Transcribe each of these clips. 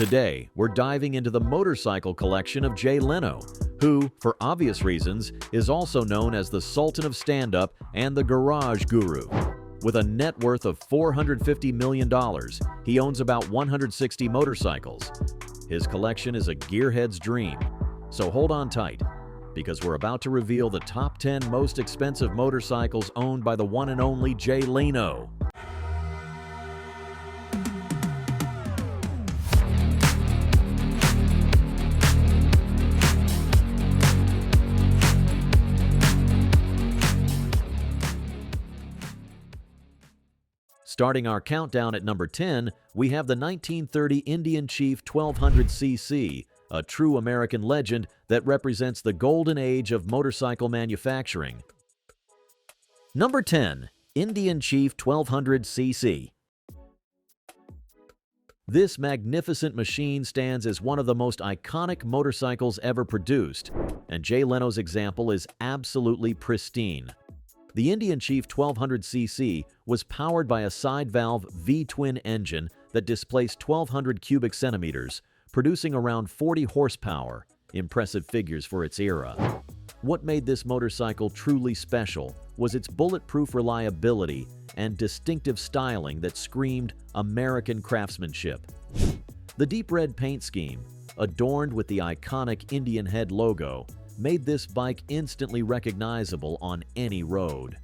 Today, we're diving into the motorcycle collection of Jay Leno, who, for obvious reasons, is also known as the Sultan of Stand-Up and the Garage Guru. With a net worth of $450 million, he owns about 160 motorcycles. His collection is a gearhead's dream, so hold on tight, because we're about to reveal the top 10 most expensive motorcycles owned by the one and only Jay Leno. Starting our countdown at number 10, we have the 1930 Indian Chief 1200cc, a true American legend that represents the golden age of motorcycle manufacturing. Number 10. Indian Chief 1200cc. This magnificent machine stands as one of the most iconic motorcycles ever produced, and Jay Leno's example is absolutely pristine. The Indian Chief 1200cc was powered by a side-valve V-twin engine that displaced 1,200 cubic centimeters, producing around 40 horsepower, impressive figures for its era. What made this motorcycle truly special was its bulletproof reliability and distinctive styling that screamed American craftsmanship. The deep red paint scheme, adorned with the iconic Indian head logo, made this bike instantly recognizable on any road.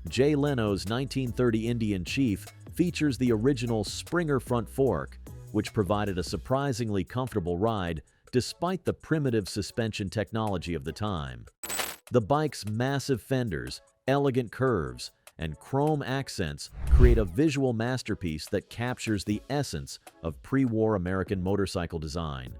Jay Leno's 1930 Indian Chief features the original Springer front fork, which provided a surprisingly comfortable ride despite the primitive suspension technology of the time. The bike's massive fenders, elegant curves, and chrome accents create a visual masterpiece that captures the essence of pre-war American motorcycle design.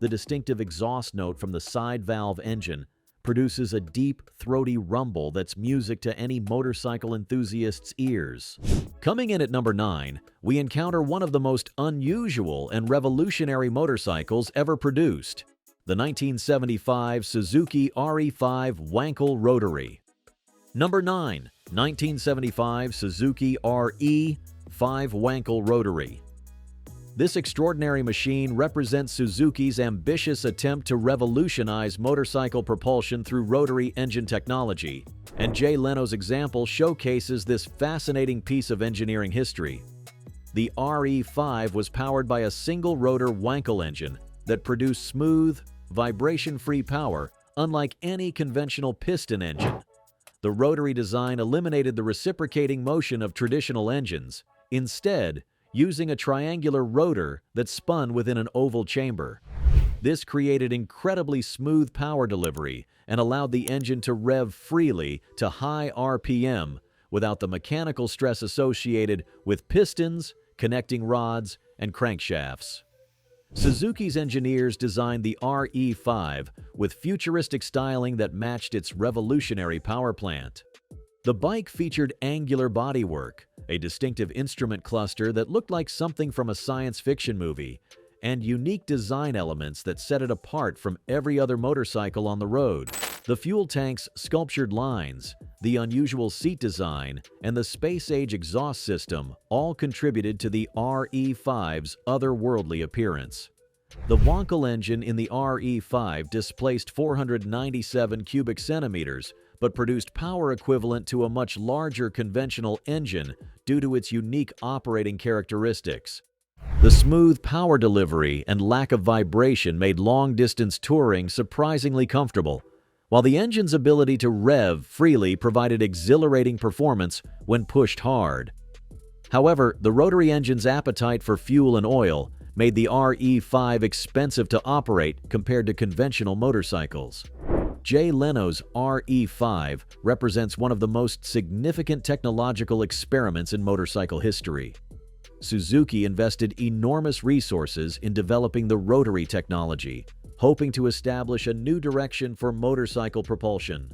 The distinctive exhaust note from the side-valve engine produces a deep, throaty rumble that's music to any motorcycle enthusiast's ears. Coming in at number 9, we encounter one of the most unusual and revolutionary motorcycles ever produced, the 1975 Suzuki RE5 Wankel Rotary. Number 9. 1975 Suzuki RE5 Wankel Rotary. This extraordinary machine represents Suzuki's ambitious attempt to revolutionize motorcycle propulsion through rotary engine technology, and Jay Leno's example showcases this fascinating piece of engineering history. The RE5 was powered by a single-rotor Wankel engine that produced smooth, vibration-free power unlike any conventional piston engine. The rotary design eliminated the reciprocating motion of traditional engines, instead using a triangular rotor that spun within an oval chamber. This created incredibly smooth power delivery and allowed the engine to rev freely to high RPM without the mechanical stress associated with pistons, connecting rods, and crankshafts. Suzuki's engineers designed the RE5 with futuristic styling that matched its revolutionary power plant. The bike featured angular bodywork, a distinctive instrument cluster that looked like something from a science fiction movie, and unique design elements that set it apart from every other motorcycle on the road. The fuel tank's sculptured lines, the unusual seat design, and the space-age exhaust system all contributed to the RE5's otherworldly appearance. The Wankel engine in the RE5 displaced 497 cubic centimeters, but produced power equivalent to a much larger conventional engine due to its unique operating characteristics. The smooth power delivery and lack of vibration made long-distance touring surprisingly comfortable, while the engine's ability to rev freely provided exhilarating performance when pushed hard. However, the rotary engine's appetite for fuel and oil made the RE5 expensive to operate compared to conventional motorcycles. Jay Leno's RE5 represents one of the most significant technological experiments in motorcycle history. Suzuki invested enormous resources in developing the rotary technology, hoping to establish a new direction for motorcycle propulsion.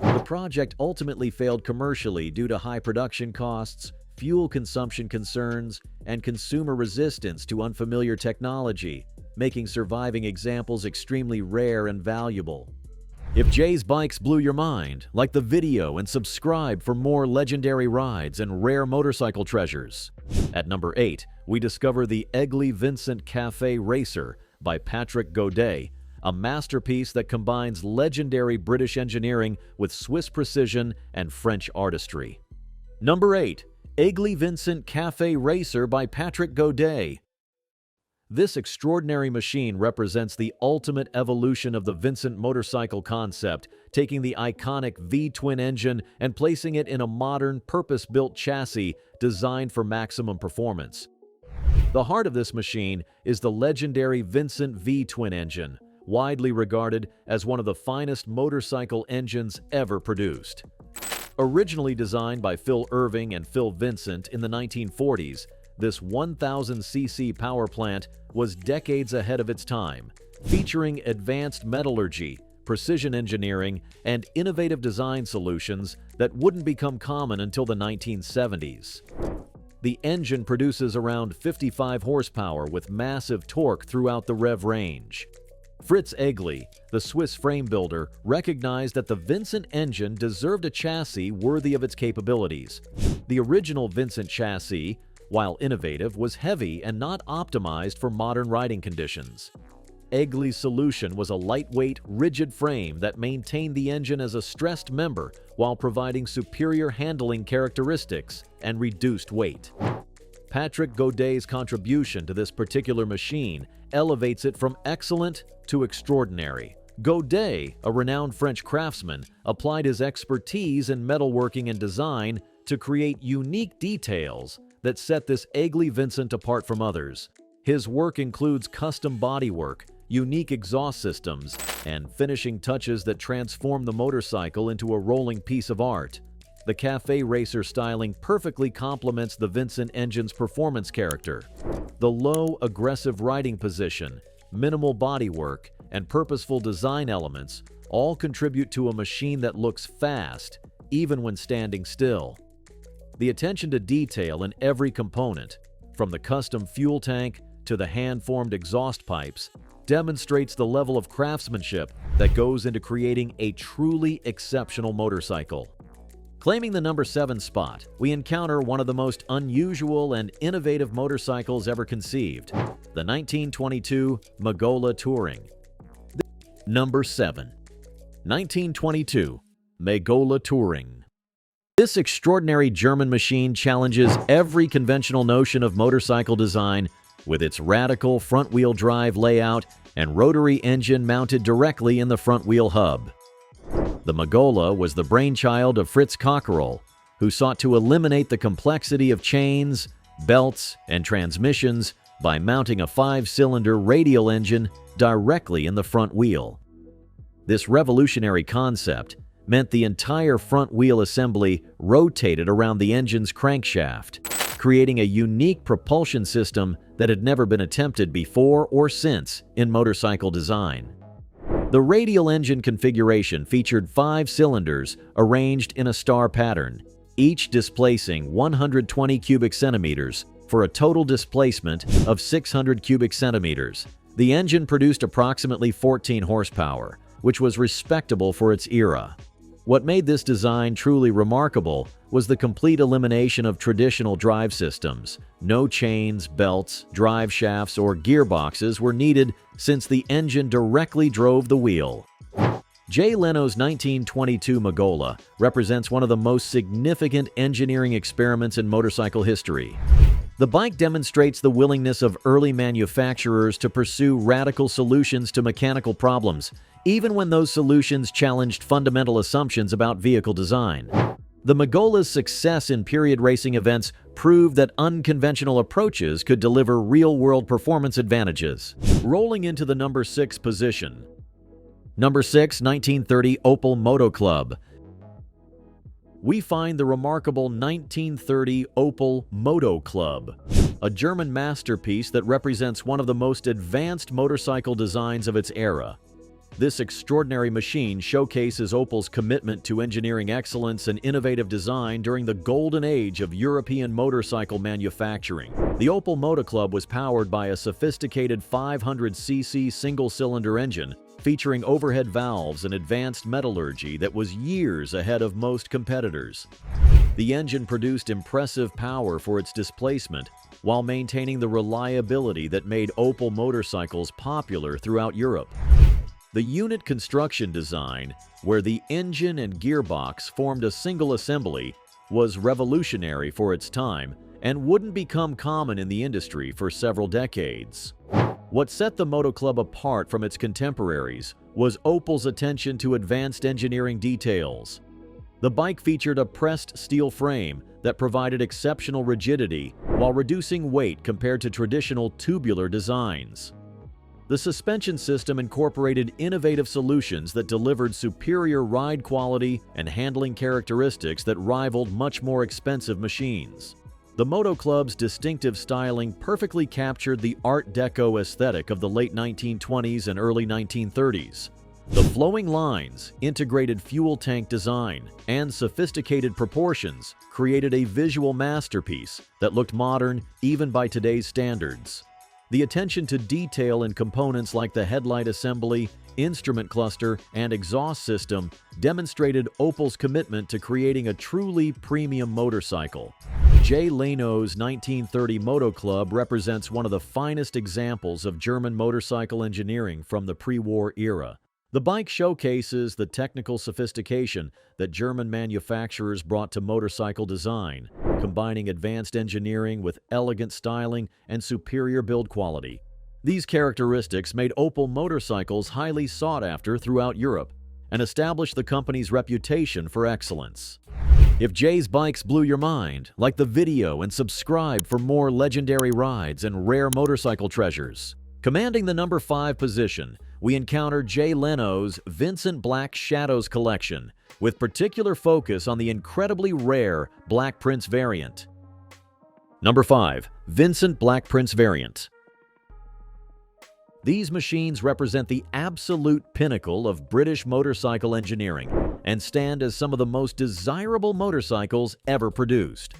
The project ultimately failed commercially due to high production costs, fuel consumption concerns, and consumer resistance to unfamiliar technology, making surviving examples extremely rare and valuable. If Jay's bikes blew your mind, like the video and subscribe for more legendary rides and rare motorcycle treasures. At number 8, we discover the Egli-Vincent Café Racer by Patrick Godet, a masterpiece that combines legendary British engineering with Swiss precision and French artistry. Number 8, Egli-Vincent Café Racer by Patrick Godet. This extraordinary machine represents the ultimate evolution of the Vincent motorcycle concept, taking the iconic V-twin engine and placing it in a modern, purpose-built chassis designed for maximum performance. The heart of this machine is the legendary Vincent V-twin engine, widely regarded as one of the finest motorcycle engines ever produced. Originally designed by Phil Irving and Phil Vincent in the 1940s, this 1,000cc power plant was decades ahead of its time, featuring advanced metallurgy, precision engineering, and innovative design solutions that wouldn't become common until the 1970s. The engine produces around 55 horsepower with massive torque throughout the rev range. Fritz Egli, the Swiss frame builder, recognized that the Vincent engine deserved a chassis worthy of its capabilities. The original Vincent chassis, while innovative, was heavy and not optimized for modern riding conditions. Egli's solution was a lightweight, rigid frame that maintained the engine as a stressed member while providing superior handling characteristics and reduced weight. Patrick Godet's contribution to this particular machine elevates it from excellent to extraordinary. Godet, a renowned French craftsman, applied his expertise in metalworking and design to create unique details that set this Egli-Vincent apart from others. His work includes custom bodywork, unique exhaust systems, and finishing touches that transform the motorcycle into a rolling piece of art. The Café Racer styling perfectly complements the Vincent engine's performance character. The low, aggressive riding position, minimal bodywork, and purposeful design elements all contribute to a machine that looks fast, even when standing still. The attention to detail in every component, from the custom fuel tank to the hand-formed exhaust pipes, demonstrates the level of craftsmanship that goes into creating a truly exceptional motorcycle. Claiming the number 7 spot, we encounter one of the most unusual and innovative motorcycles ever conceived, the 1922 Megola Touring. Number 7. 1922 Megola Touring. This extraordinary German machine challenges every conventional notion of motorcycle design with its radical front-wheel drive layout and rotary engine mounted directly in the front-wheel hub. The Megola was the brainchild of Fritz Crocker, who sought to eliminate the complexity of chains, belts, and transmissions by mounting a 5-cylinder radial engine directly in the front wheel. This revolutionary concept meant the entire front wheel assembly rotated around the engine's crankshaft, creating a unique propulsion system that had never been attempted before or since in motorcycle design. The radial engine configuration featured 5 cylinders arranged in a star pattern, each displacing 120 cubic centimeters for a total displacement of 600 cubic centimeters. The engine produced approximately 14 horsepower, which was respectable for its era. What made this design truly remarkable was the complete elimination of traditional drive systems. No chains, belts, drive shafts, or gearboxes were needed since the engine directly drove the wheel. Jay Leno's 1922 Megola represents one of the most significant engineering experiments in motorcycle history. The bike demonstrates the willingness of early manufacturers to pursue radical solutions to mechanical problems, even when those solutions challenged fundamental assumptions about vehicle design. The Megola's success in period racing events proved that unconventional approaches could deliver real-world performance advantages. Rolling into the number 6 position. Number 6, 1930 Opel Motoclub. We find the remarkable 1930 Opel Motoclub, a German masterpiece that represents one of the most advanced motorcycle designs of its era. This extraordinary machine showcases Opel's commitment to engineering excellence and innovative design during the golden age of European motorcycle manufacturing. The Opel Motoclub was powered by a sophisticated 500cc single-cylinder engine featuring overhead valves and advanced metallurgy that was years ahead of most competitors. The engine produced impressive power for its displacement while maintaining the reliability that made Opel motorcycles popular throughout Europe. The unit construction design, where the engine and gearbox formed a single assembly, was revolutionary for its time and wouldn't become common in the industry for several decades. What set the Motoclub apart from its contemporaries was Opel's attention to advanced engineering details. The bike featured a pressed steel frame that provided exceptional rigidity while reducing weight compared to traditional tubular designs. The suspension system incorporated innovative solutions that delivered superior ride quality and handling characteristics that rivaled much more expensive machines. The Motoclub's distinctive styling perfectly captured the Art Deco aesthetic of the late 1920s and early 1930s. The flowing lines, integrated fuel tank design, and sophisticated proportions created a visual masterpiece that looked modern even by today's standards. The attention to detail in components like the headlight assembly, instrument cluster, and exhaust system demonstrated Opel's commitment to creating a truly premium motorcycle. Jay Leno's 1930 Motoclub represents one of the finest examples of German motorcycle engineering from the pre-war era. The bike showcases the technical sophistication that German manufacturers brought to motorcycle design, combining advanced engineering with elegant styling and superior build quality. These characteristics made Opel motorcycles highly sought after throughout Europe and established the company's reputation for excellence. If Jay's bikes blew your mind, like the video and subscribe for more legendary rides and rare motorcycle treasures. Commanding the number 5 position, we encounter Jay Leno's Vincent Black Shadows collection, with particular focus on the incredibly rare Black Prince variant. Number 5. Vincent Black Prince variant. These machines represent the absolute pinnacle of British motorcycle engineering and stand as some of the most desirable motorcycles ever produced.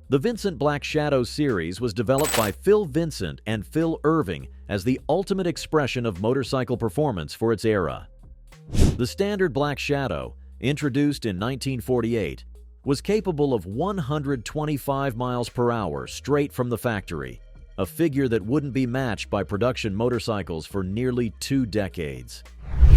The Vincent Black Shadows series was developed by Phil Vincent and Phil Irving as the ultimate expression of motorcycle performance for its era. The standard Black Shadow, introduced in 1948, was capable of 125 miles per hour straight from the factory, a figure that wouldn't be matched by production motorcycles for nearly 2 decades.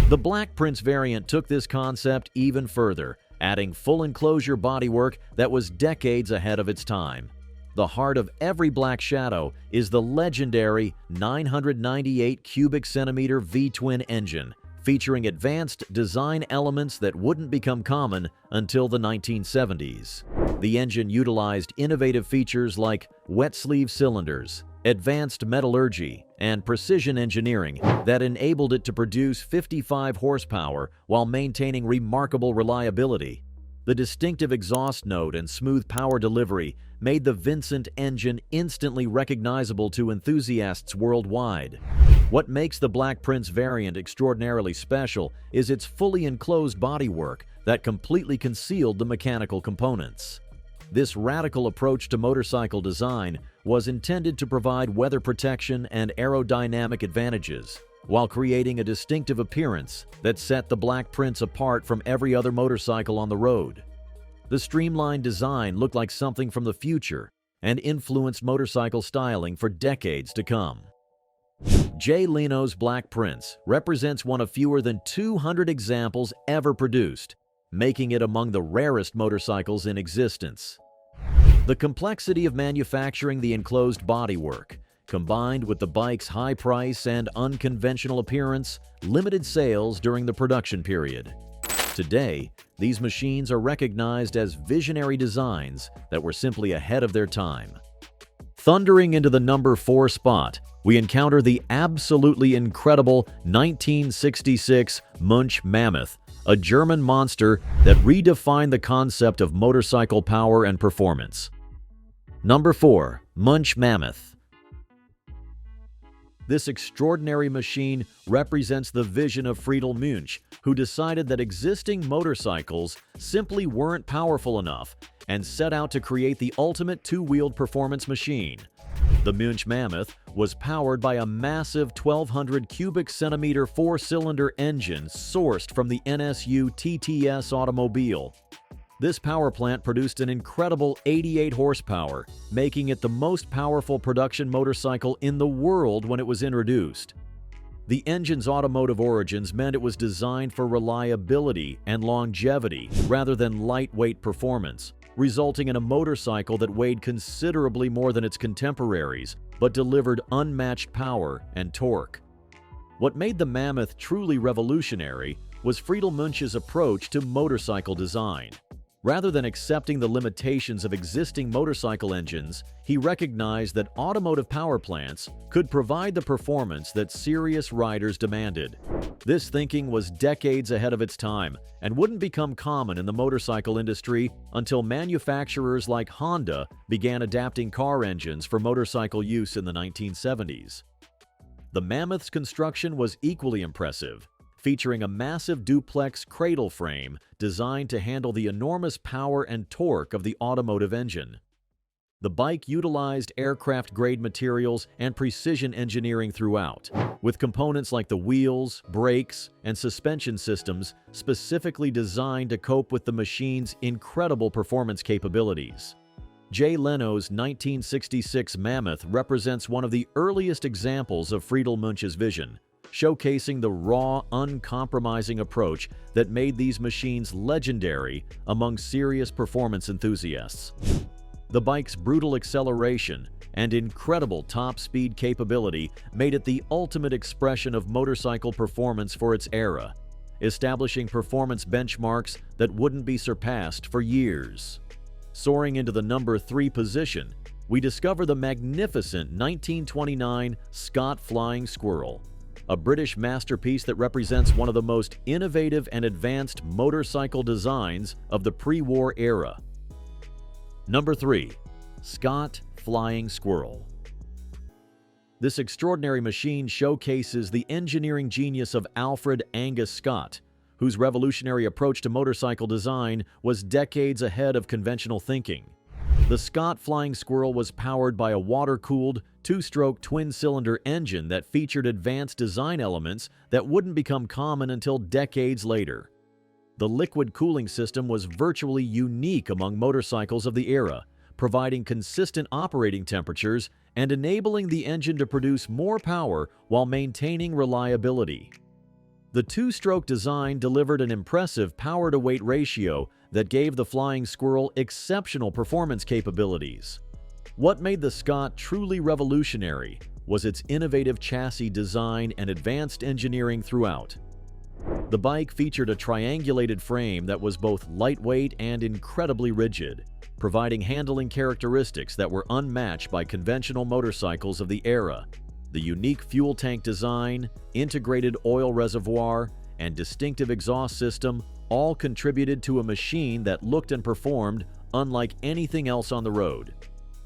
The Black Prince variant took this concept even further, adding full enclosure bodywork that was decades ahead of its time. The heart of every Black Shadow is the legendary 998 cubic centimeter V-twin engine, featuring advanced design elements that wouldn't become common until the 1970s. The engine utilized innovative features like wet sleeve cylinders, advanced metallurgy, and precision engineering that enabled it to produce 55 horsepower while maintaining remarkable reliability. The distinctive exhaust note and smooth power delivery made the Vincent engine instantly recognizable to enthusiasts worldwide. What makes the Black Prince variant extraordinarily special is its fully enclosed bodywork that completely concealed the mechanical components. This radical approach to motorcycle design was intended to provide weather protection and aerodynamic advantages, while creating a distinctive appearance that set the Black Prince apart from every other motorcycle on the road. The streamlined design looked like something from the future and influenced motorcycle styling for decades to come. Jay Leno's Black Prince represents one of fewer than 200 examples ever produced, making it among the rarest motorcycles in existence. The complexity of manufacturing the enclosed bodywork, combined with the bike's high price and unconventional appearance, limited sales during the production period. Today, these machines are recognized as visionary designs that were simply ahead of their time. Thundering into the number 4 spot, we encounter the absolutely incredible 1966 Münch Mammoth, a German monster that redefined the concept of motorcycle power and performance. Number 4. Münch Mammoth. This extraordinary machine represents the vision of Friedel Münch, who decided that existing motorcycles simply weren't powerful enough and set out to create the ultimate two-wheeled performance machine. The Münch Mammoth was powered by a massive 1,200 cubic centimeter four-cylinder engine sourced from the NSU TTS automobile. This power plant produced an incredible 88 horsepower, making it the most powerful production motorcycle in the world when it was introduced. The engine's automotive origins meant it was designed for reliability and longevity rather than lightweight performance, resulting in a motorcycle that weighed considerably more than its contemporaries, but delivered unmatched power and torque. What made the Mammoth truly revolutionary was Friedel Münch's approach to motorcycle design. Rather than accepting the limitations of existing motorcycle engines, he recognized that automotive power plants could provide the performance that serious riders demanded. This thinking was decades ahead of its time and wouldn't become common in the motorcycle industry until manufacturers like Honda began adapting car engines for motorcycle use in the 1970s. The Mammoth's construction was equally impressive, featuring a massive duplex cradle frame designed to handle the enormous power and torque of the automotive engine. The bike utilized aircraft-grade materials and precision engineering throughout, with components like the wheels, brakes, and suspension systems specifically designed to cope with the machine's incredible performance capabilities. Jay Leno's 1966 Mammoth represents one of the earliest examples of Friedel Münch's vision, showcasing the raw, uncompromising approach that made these machines legendary among serious performance enthusiasts. The bike's brutal acceleration and incredible top-speed capability made it the ultimate expression of motorcycle performance for its era, establishing performance benchmarks that wouldn't be surpassed for years. Soaring into the number 3 position, we discover the magnificent 1929 Scott Flying Squirrel, a British masterpiece that represents one of the most innovative and advanced motorcycle designs of the pre-war era. Number 3. Scott Flying Squirrel. This extraordinary machine showcases the engineering genius of Alfred Angus Scott, whose revolutionary approach to motorcycle design was decades ahead of conventional thinking. The Scott Flying Squirrel was powered by a water-cooled, two-stroke twin-cylinder engine that featured advanced design elements that wouldn't become common until decades later. The liquid cooling system was virtually unique among motorcycles of the era, providing consistent operating temperatures and enabling the engine to produce more power while maintaining reliability. The two-stroke design delivered an impressive power-to-weight ratio that gave the Flying Squirrel exceptional performance capabilities. What made the Scott truly revolutionary was its innovative chassis design and advanced engineering throughout. The bike featured a triangulated frame that was both lightweight and incredibly rigid, providing handling characteristics that were unmatched by conventional motorcycles of the era. The unique fuel tank design, integrated oil reservoir, and distinctive exhaust system all contributed to a machine that looked and performed unlike anything else on the road.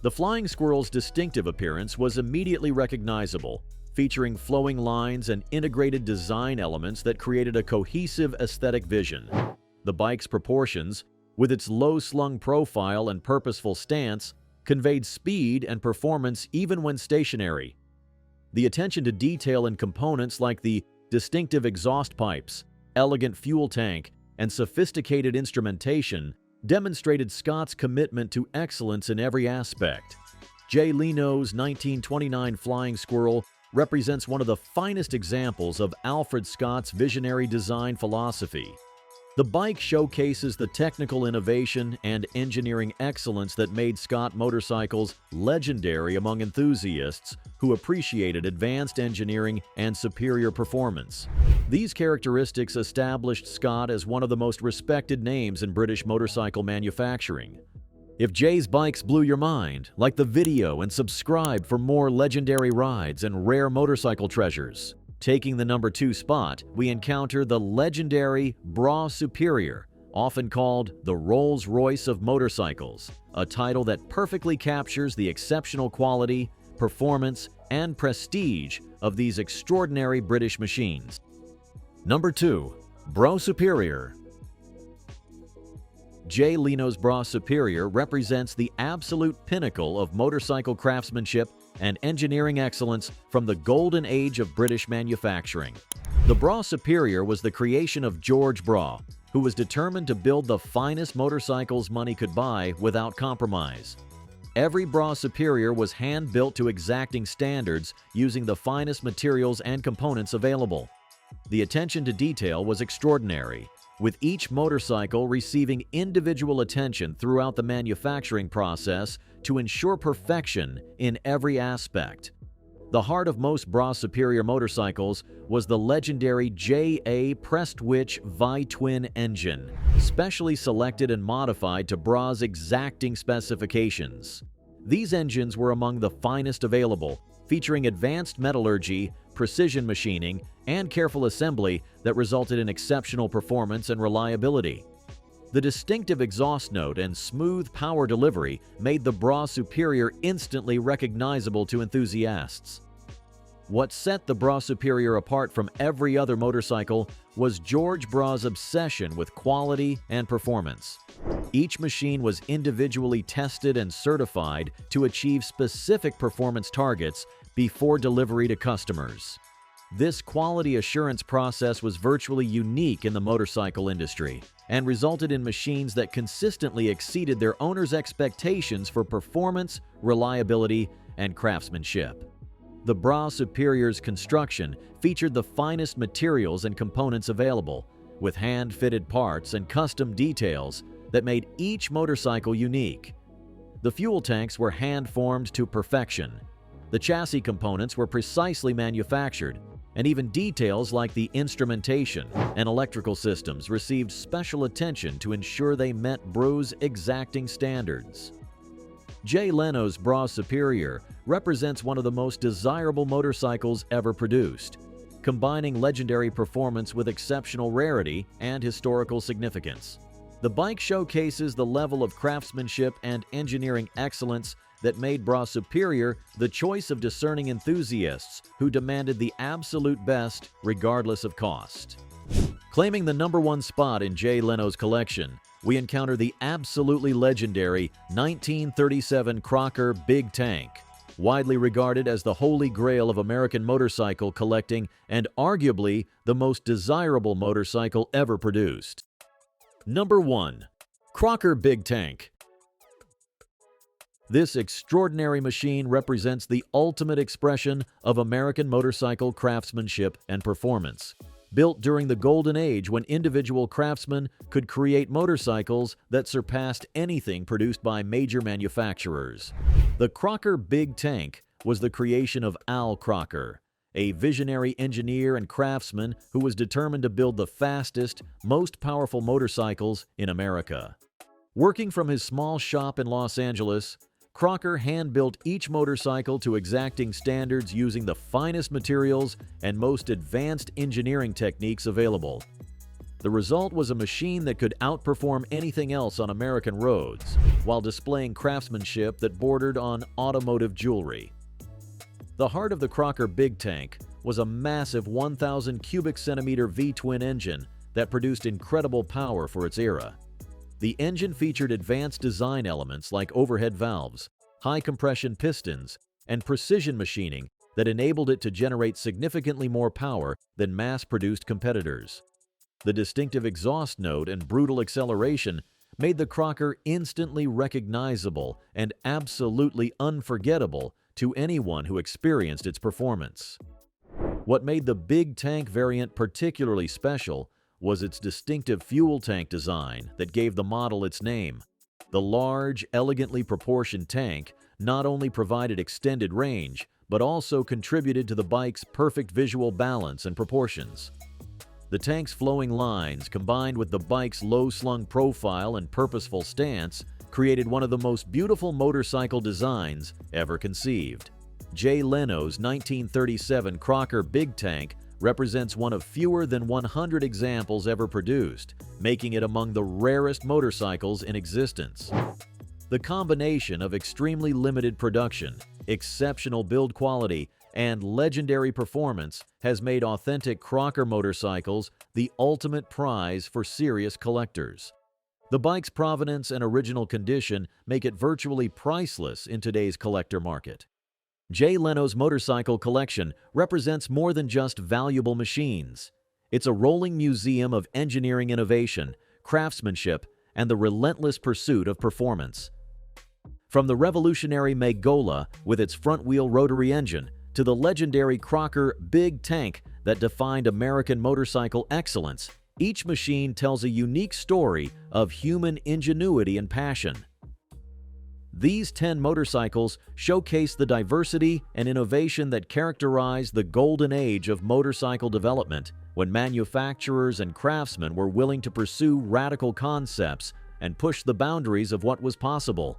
The Flying Squirrel's distinctive appearance was immediately recognizable, featuring flowing lines and integrated design elements that created a cohesive aesthetic vision. The bike's proportions, with its low-slung profile and purposeful stance, conveyed speed and performance even when stationary. The attention to detail in components like the distinctive exhaust pipes, elegant fuel tank, and sophisticated instrumentation demonstrated Scott's commitment to excellence in every aspect. Jay Leno's 1929 Flying Squirrel represents one of the finest examples of Alfred Scott's visionary design philosophy. The bike showcases the technical innovation and engineering excellence that made Scott motorcycles legendary among enthusiasts who appreciated advanced engineering and superior performance. These characteristics established Scott as one of the most respected names in British motorcycle manufacturing. If Jay's bikes blew your mind, like the video and subscribe for more legendary rides and rare motorcycle treasures. Taking the number 2 spot, we encounter the legendary Brough Superior, often called the Rolls-Royce of motorcycles, a title that perfectly captures the exceptional quality, performance, and prestige of these extraordinary British machines. Number 2. Brough Superior. Jay Leno's Brough Superior represents the absolute pinnacle of motorcycle craftsmanship and engineering excellence from the golden age of British manufacturing. The Brough Superior was the creation of George Brough, who was determined to build the finest motorcycles money could buy without compromise. Every Brough Superior was hand-built to exacting standards using the finest materials and components available. The attention to detail was extraordinary, with each motorcycle receiving individual attention throughout the manufacturing process to ensure perfection in every aspect. The heart of most Brough Superior motorcycles was the legendary JA Prestwich V8 engine, specially selected and modified to Brough's exacting specifications. These engines were among the finest available, featuring advanced metallurgy, precision machining, and careful assembly that resulted in exceptional performance and reliability. The distinctive exhaust note and smooth power delivery made the Brough Superior instantly recognizable to enthusiasts. What set the Brough Superior apart from every other motorcycle was George Brough's obsession with quality and performance. Each machine was individually tested and certified to achieve specific performance targets before delivery to customers. This quality assurance process was virtually unique in the motorcycle industry and resulted in machines that consistently exceeded their owners' expectations for performance, reliability, and craftsmanship. The Brough Superior's construction featured the finest materials and components available, with hand-fitted parts and custom details that made each motorcycle unique. The fuel tanks were hand-formed to perfection. The chassis components were precisely manufactured, and even details like the instrumentation and electrical systems received special attention to ensure they met Brough's exacting standards. Jay Leno's Brough Superior represents one of the most desirable motorcycles ever produced, combining legendary performance with exceptional rarity and historical significance. The bike showcases the level of craftsmanship and engineering excellence that made Brough Superior the choice of discerning enthusiasts who demanded the absolute best regardless of cost. Claiming the #1 spot in Jay Leno's collection, we encounter the absolutely legendary 1937 Crocker Big Tank, widely regarded as the holy grail of American motorcycle collecting and arguably the most desirable motorcycle ever produced. Number 1. Crocker Big Tank. This extraordinary machine represents the ultimate expression of American motorcycle craftsmanship and performance. Built during the golden age when individual craftsmen could create motorcycles that surpassed anything produced by major manufacturers. The Crocker Big Tank was the creation of Al Crocker, a visionary engineer and craftsman who was determined to build the fastest, most powerful motorcycles in America. Working from his small shop in Los Angeles, Crocker hand-built each motorcycle to exacting standards using the finest materials and most advanced engineering techniques available. The result was a machine that could outperform anything else on American roads, while displaying craftsmanship that bordered on automotive jewelry. The heart of the Crocker Big Tank was a massive 1,000 cubic centimeter V-twin engine that produced incredible power for its era. The engine featured advanced design elements like overhead valves, high-compression pistons, and precision machining that enabled it to generate significantly more power than mass-produced competitors. The distinctive exhaust note and brutal acceleration made the Crocker instantly recognizable and absolutely unforgettable to anyone who experienced its performance. What made the Big Tank variant particularly special was its distinctive fuel tank design that gave the model its name. The large, elegantly proportioned tank not only provided extended range, but also contributed to the bike's perfect visual balance and proportions. The tank's flowing lines, combined with the bike's low-slung profile and purposeful stance, created one of the most beautiful motorcycle designs ever conceived. Jay Leno's 1937 Crocker Big Tank represents one of fewer than 100 examples ever produced, making it among the rarest motorcycles in existence. The combination of extremely limited production exceptional build quality, and legendary performance has made authentic Crocker motorcycles the ultimate prize for serious collectors. The bike's provenance and original condition make it virtually priceless in today's collector market. Jay Leno's motorcycle collection represents more than just valuable machines. It's a rolling museum of engineering innovation, craftsmanship, and the relentless pursuit of performance. From the revolutionary Megola with its front-wheel rotary engine to the legendary Crocker big tank that defined American motorcycle excellence, each machine tells a unique story of human ingenuity and passion. These 10 motorcycles showcase the diversity and innovation that characterized the golden age of motorcycle development, when manufacturers and craftsmen were willing to pursue radical concepts and push the boundaries of what was possible.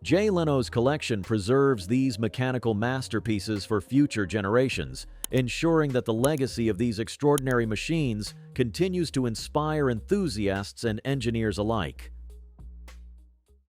Jay Leno's collection preserves these mechanical masterpieces for future generations, ensuring that the legacy of these extraordinary machines continues to inspire enthusiasts and engineers alike.